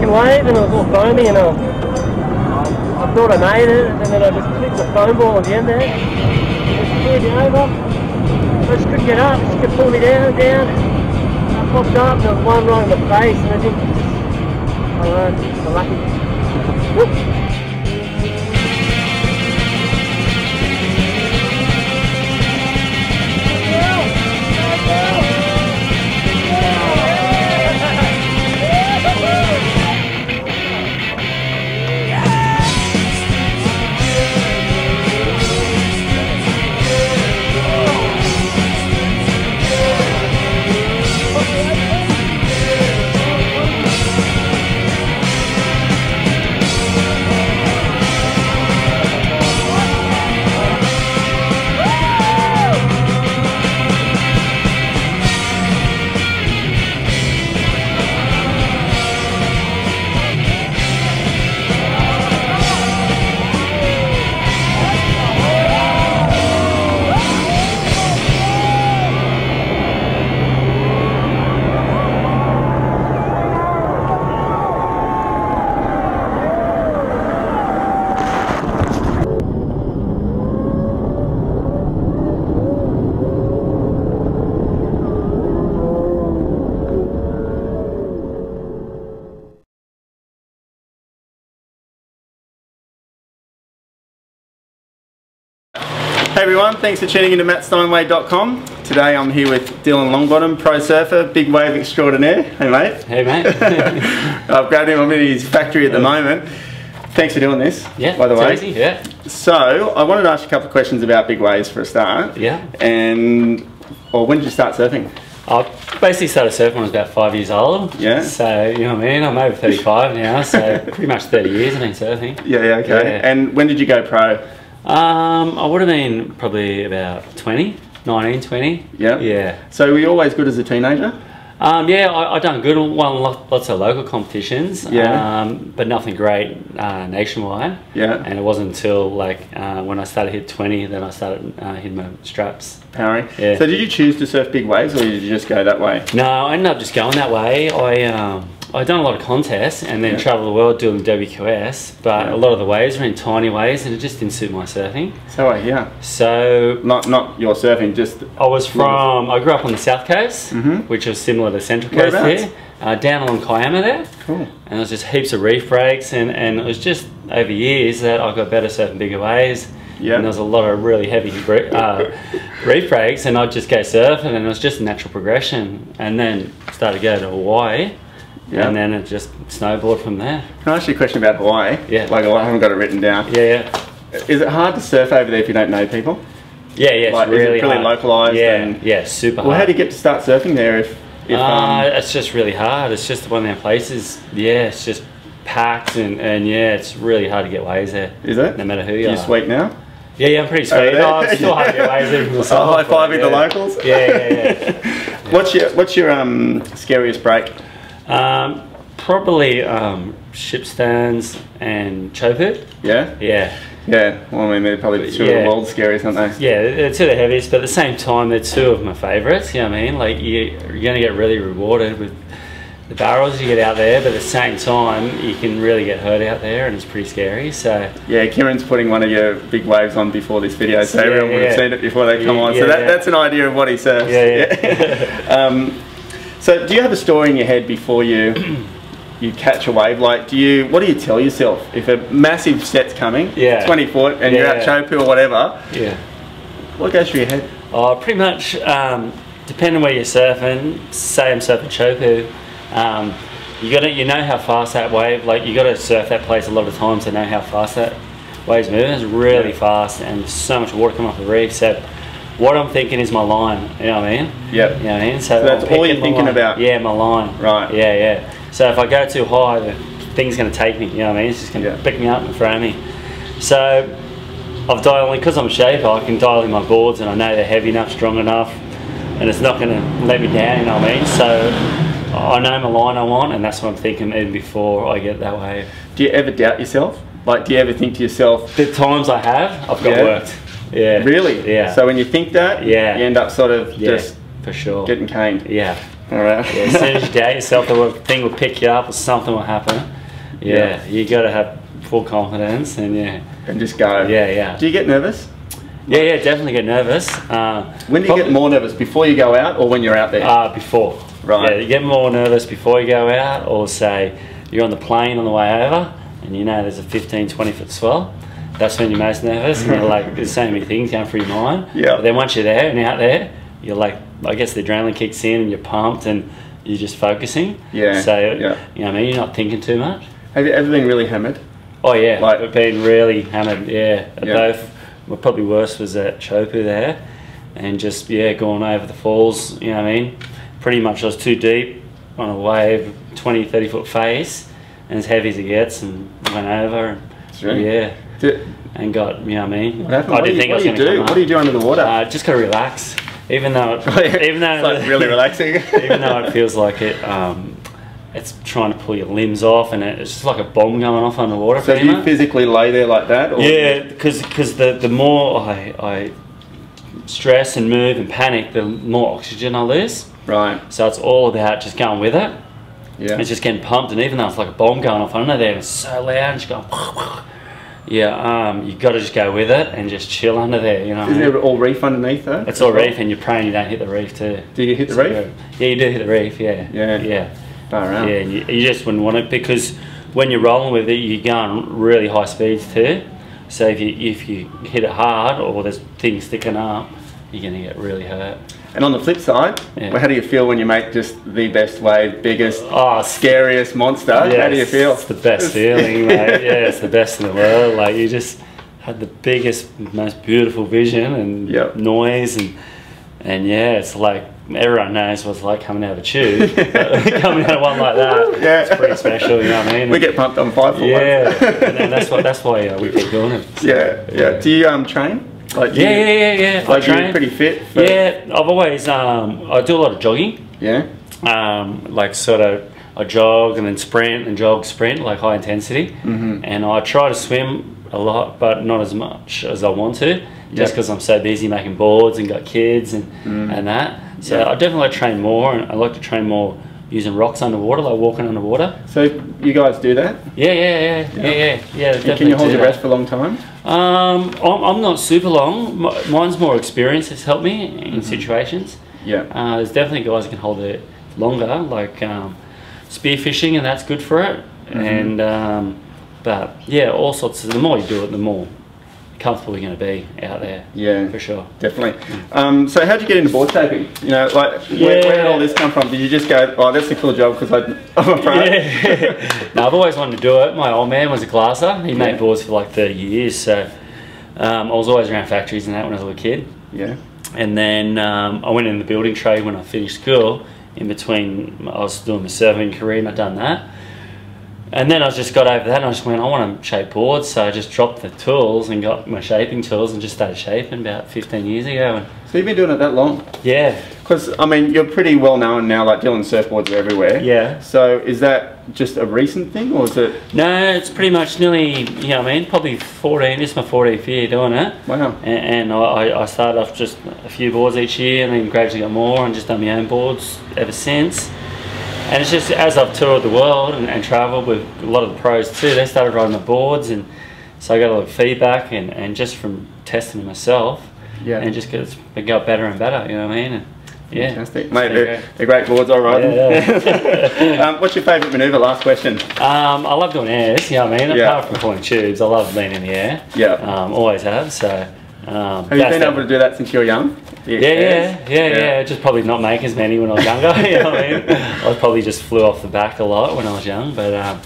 second wave and it was all foamy, and I thought I made it, and then I just clipped the foam ball at the end there. It just cleared me over. I just couldn't get up, just kept pulling me down. I popped up and there was one right in the face, and I think I don't know, I'm lucky. Whoop. Hey everyone, thanks for tuning into mattsteinway.com. Today I'm here with Dylan Longbottom, pro surfer, big wave extraordinaire. Hey mate. Hey mate. I've grabbed him, I'm in his factory at the moment. Thanks for doing this, by the way. Easy, yeah. So, I wanted to ask you a couple of questions about big waves for a start. Yeah. When did you start surfing? I basically started surfing when I was about 5 years old. Yeah. So, you know what I mean? I'm over 35 now, so pretty much 30 years I've been surfing. Yeah, okay. Yeah. And when did you go pro? I would have been probably about 19, 20. Yeah. Yeah. So were you always good as a teenager? Yeah, I done good. Won lots of local competitions. Yeah. But nothing great nationwide. Yeah. And it wasn't until like when I started hit 20 that I started hitting my straps. Powering. Yeah. So did you choose to surf big waves, or did you just go that way? No, I ended up just going that way. I done a lot of contests and then travelled the world doing WQS, but a lot of the waves were in tiny waves and it just didn't suit my surfing. So yeah. So not your surfing, just I grew up on the south coast, which was similar to Central Coast here, down along Heiarii there. Cool. And there was just heaps of reef breaks, and it was just over years that I got better surfing bigger waves. Yeah. And there was a lot of really heavy reef breaks, and I'd just go surfing, and it was just a natural progression. And then started to go to Hawaii. Yeah. And then it just snowboarded from there. Can I ask you a question about Hawaii? Yeah. Like, I haven't got it written down. Yeah. Is it hard to surf over there if you don't know people? Yeah, it's like, really hard. localised? Yeah, super hard. Well, how do you get to start surfing there if it's just really hard. It's just one of them places, it's just packed and it's really hard to get waves there. Is it? No matter who you are. You're sweet now? Yeah, I'm pretty sweet. I'm still hard to get waves there from myself. High-fiving the locals? Yeah. What's your scariest break? Probably ship stands and chopu. Yeah? Yeah. Yeah, well, I mean, they're probably two of the world's scariest, aren't they? Yeah, they're two of the heaviest, but at the same time, they're two of my favourites, you know what I mean? Like, you're going to get really rewarded with the barrels you get out there, but at the same time, you can really get hurt out there, and it's pretty scary, so... Yeah, Kieran's putting one of your big waves on before this video, so everyone would have seen it before they come on, so that's an idea of what he surfs. Yeah. So, do you have a story in your head before you catch a wave? Like, what do you tell yourself if a massive set's coming, 20 foot, and you're out chopu or whatever? Yeah. What goes through your head? Oh, pretty much, depending on where you're surfing. Say I'm surfing chopu, you know how fast that wave. Like, you got to surf that place a lot of times to know how fast that wave's moving. It's really fast, and there's so much water coming off the reef. So, what I'm thinking is my line. You know what I mean? Yep. You know what I mean? So that's all you're thinking about. Yeah, my line. Right. Yeah. So if I go too high, the thing's going to take me, you know what I mean? It's just going to pick me up and throw me. So I've dialed in, because I'm a shaper, I can dial in my boards and I know they're heavy enough, strong enough, and it's not going to let me down, you know what I mean? So I know my line I want, and that's what I'm thinking even before I get that wave. Do you ever doubt yourself? Like, do you ever think to yourself... The times I have, I've got worked. Yeah. Really? Yeah. So when you think that, you end up sort of just for sure getting caned. Yeah. All right. As soon as you doubt yourself, the thing will pick you up or something will happen. Yeah, you got to have full confidence and and just go. Yeah. Do you get nervous? Yeah, definitely get nervous. When do you get more nervous? Before you go out or when you're out there? Before. Right. Yeah, you get more nervous before you go out, or say you're on the plane on the way over and you know there's a 15-20 foot swell. That's when you're most nervous, and you're like, there's so many things going through your mind. Yeah. But then once you're there and out there, you're like, I guess the adrenaline kicks in and you're pumped and you're just focusing. Yeah. So, you know what I mean? You're not thinking too much. Have you ever been really hammered? Oh yeah, like, we've been really hammered. Yeah. Both. Well, probably worst was at Chopu there, and just going over the falls. You know what I mean? Pretty much I was too deep on a wave, 20-30 foot face, and as heavy as it gets, and went over. And, and got, you know what I mean? What happened? What do you do under the water? Just gotta relax. Even though it's like really relaxing. Even though it feels like it's trying to pull your limbs off, and it's just like a bomb going off underwater. So do you physically lay there like that? Or yeah, because the more I stress and move and panic, the more oxygen I lose. Right. So it's all about just going with it. Yeah. It's just getting pumped, and even though it's like a bomb going off under there, and it's so loud, and just going. You got to just go with it and just chill under there. You know. Isn't it all reef underneath though? It's all reef, and you're praying you don't hit the reef too. Do you hit the reef? Yeah, you do hit the reef. Yeah. Yeah. Far out. Yeah, and you just wouldn't want it, because when you're rolling with it, you're going really high speeds too. So if you hit it hard or there's things sticking up, you're going to get really hurt. And on the flip side, how do you feel when you make just the best wave, biggest, scariest monster? Yeah, how do you feel? It's the best feeling, mate. Yeah, it's the best in the world. Like, you just had the biggest, most beautiful vision and noise, and it's like, everyone knows what it's like coming out of a tube. Coming out of one like that, it's pretty special, you know what I mean? We get pumped on 5 for one. And that's why we keep doing it. So. Do you train? Like, yeah. Like, you're pretty fit? Yeah, I've always, I do a lot of jogging. Yeah? Like sort of, I jog and then sprint and jog, sprint, like high intensity. And I try to swim a lot, but not as much as I want to, just because I'm so busy making boards and got kids and that. So I definitely like to train more, and I like to train more using rocks underwater, like walking underwater. So you guys do that? Yeah. Can you hold your breath for a long time? I'm not super long. Mine's more experience has helped me in situations. There's definitely guys who can hold it longer, like spearfishing, and that's good for it. And but yeah, all sorts of, the more you do it, the more comfortable you're going to be out there. Yeah, for sure, definitely. So how did you get into board shaping? You know, like where did all this come from? Did you just go, oh, that's a cool job because I'm a pro? No, I've always wanted to do it. My old man was a glasser. He made boards for like 30 years, so I was always around factories and that when I was a little kid. And then I went in the building trade when I finished school. In between, I was doing my surveying career, and I'd done that. And then I just got over that, and I just went, I want to shape boards, so I just dropped the tools and got my shaping tools and just started shaping about 15 years ago. So you've been doing it that long? Yeah. Because, I mean, you're pretty well known now, like Dylan surfboards are everywhere. Yeah. So is that just a recent thing, or is it? No, it's pretty much nearly, you know what I mean, probably 14, this is my 14th year doing it. Wow. And I started off just a few boards each year, and then gradually got more and just done my own boards ever since. And it's just, as I've toured the world and travelled with a lot of the pros too, they started riding my boards, and so I got a lot of feedback, and just from testing myself, and just it got better and better, you know what I mean? And, fantastic. Mate, they're great boards, all right. What's your favourite manoeuvre? Last question. I love doing airs, you know what I mean? Apart from pulling tubes, I love being in the air. Always have, so. Have you been able to do that since you were young? Yeah. Just probably not make as many when I was younger. You know what I mean? I probably just flew off the back a lot when I was young, but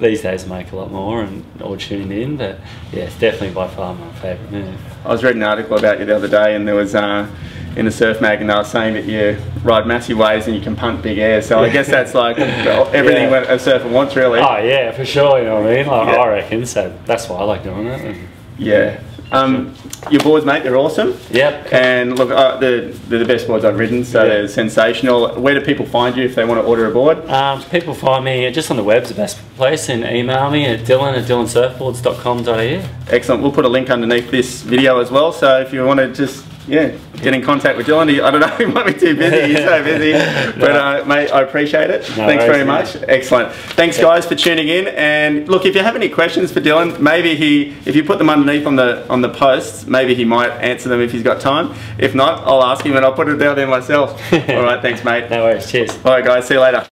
these days I make a lot more and all tuning in. But yeah, it's definitely by far my favourite move. I was reading an article about you the other day, and there was in the surf mag, and they were saying that you ride massive waves and you can punt big air. So I guess that's like everything a surfer wants, really. Oh yeah, for sure. You know what I mean? Like, I reckon. So that's why I like doing it. And, your boards, mate, they're awesome. Yep. And look, they're the best boards I've ridden, so they're sensational. Where do people find you if they want to order a board? People find me just on the web's the best place, and email me at dylan@dylansurfboards.com.au. Excellent. We'll put a link underneath this video as well, so if you want to just yeah, get in contact with Dylan. I don't know, he might be too busy. He's so busy. But mate, I appreciate it. Thanks very much. Excellent. Thanks guys for tuning in. And look, if you have any questions for Dylan, maybe if you put them underneath on the posts, maybe he might answer them if he's got time. If not, I'll ask him and I'll put it down there myself. All right, thanks mate. No worries. Cheers. All right guys, see you later.